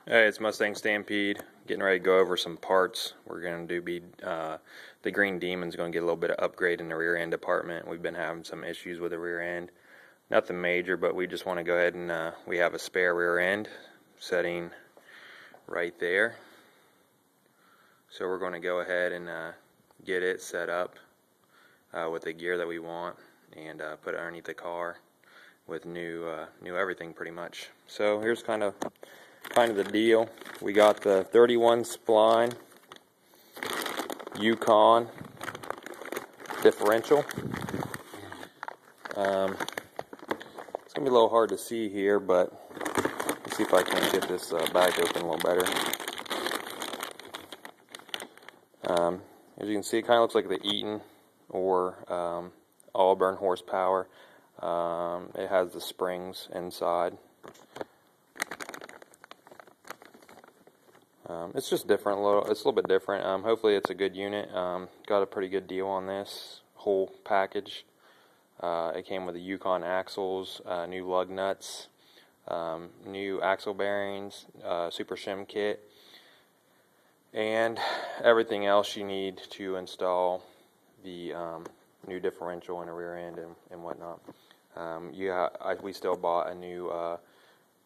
Hey, it's Mustang Stampede. Getting ready to go over some parts. We're going to do the Green Demon's going to get a little bit of upgrade in the rear end department. We've been having some issues with the rear end. Nothing major, but we just want to go ahead and we have a spare rear end setting right there. So we're going to go ahead and get it set up with the gear that we want and put it underneath the car with new everything pretty much. So here's kind of the deal. We got the 31 Spline Yukon Differential. It's gonna be a little hard to see here, but let's see if I can get this bag open a little better. As you can see, it kind of looks like the Eaton or Auburn horsepower. It has the springs inside. It's just different. It's a little bit different. Hopefully it's a good unit. Got a pretty good deal on this whole package. It came with the Yukon Axles, new lug nuts, new axle bearings, super shim kit, and everything else you need to install the new differential in the rear end and whatnot. We still bought a new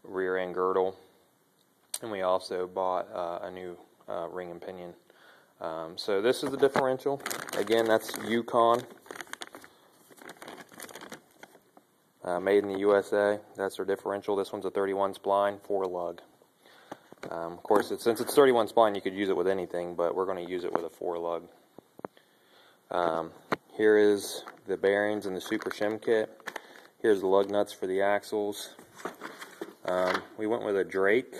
rear end girdle. And we also bought a new ring and pinion. So this is the differential. Again, that's Yukon. Made in the USA. That's their differential. This one's a 31 spline, 4 lug. Of course, since it's 31 spline, you could use it with anything, but we're going to use it with a 4 lug. Here is the bearings and the super shim kit. Here's the lug nuts for the axles. We went with a Drake.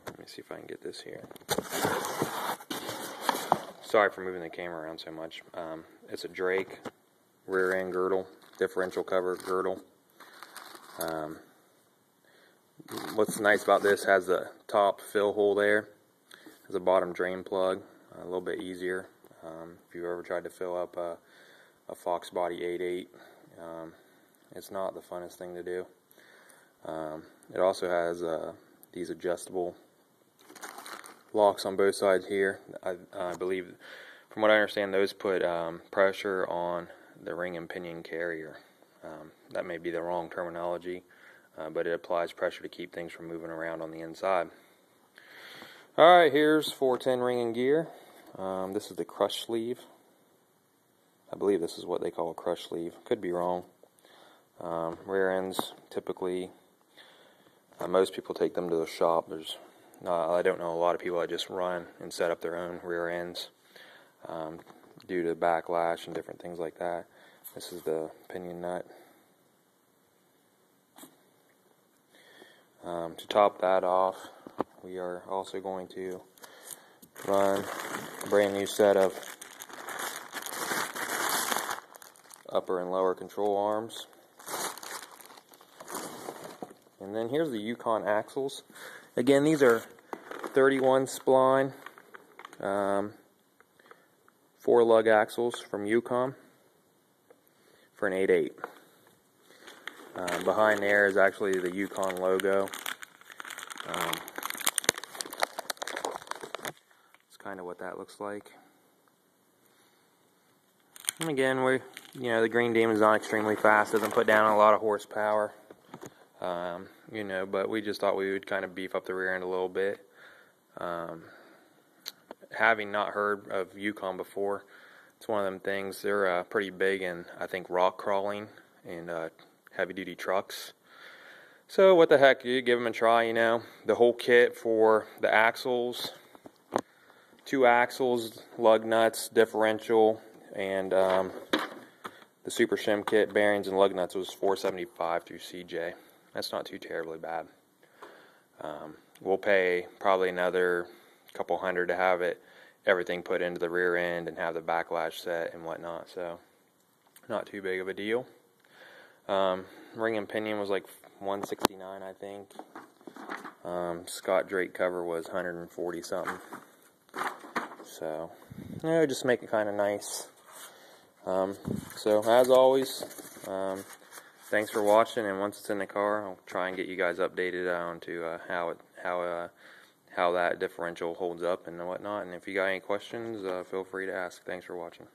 Let me see if I can get this here. Sorry for moving the camera around so much. It's a Drake rear end girdle, differential cover girdle. What's nice about this, has the top fill hole there, has a bottom drain plug, a little bit easier. If you've ever tried to fill up a Fox Body 8.8, it's not the funnest thing to do. It also has these adjustable locks on both sides here. I believe, from what I understand, those put pressure on the ring and pinion carrier. That may be the wrong terminology, but it applies pressure to keep things from moving around on the inside. Alright, here's 410 ring and gear. This is the crush sleeve. I believe this is what they call a crush sleeve. Could be wrong. Rear ends, typically, most people take them to the shop. I don't know a lot of people that just run and set up their own rear ends due to backlash and different things like that. This is the pinion nut. To top that off, we are also going to run a brand new set of upper and lower control arms. And then here's the Yukon Axles. Again, these are 31 spline, 4 lug axles from Yukon for an 8.8. Behind there is actually the Yukon logo. It's kind of what that looks like. And again, the Green Demon's not extremely fast, doesn't put down a lot of horsepower. But we just thought we would kind of beef up the rear end a little bit. Having not heard of Yukon before, it's one of them things. They're pretty big in, I think, rock crawling and heavy-duty trucks. So what the heck, you give them a try. The whole kit for the axles, 2 axles, lug nuts, differential, and the super shim kit, bearings and lug nuts was $475 through CJ. That's not too terribly bad. We'll pay probably another couple $100 to have everything put into the rear end and have the backlash set and whatnot, so not too big of a deal. Ring and pinion was like $169, I think. Scott Drake cover was $140 something. So, just make it kind of nice. So as always, thanks for watching, and once it's in the car, I'll try and get you guys updated on to how that differential holds up and whatnot. And if you got any questions, feel free to ask. Thanks for watching.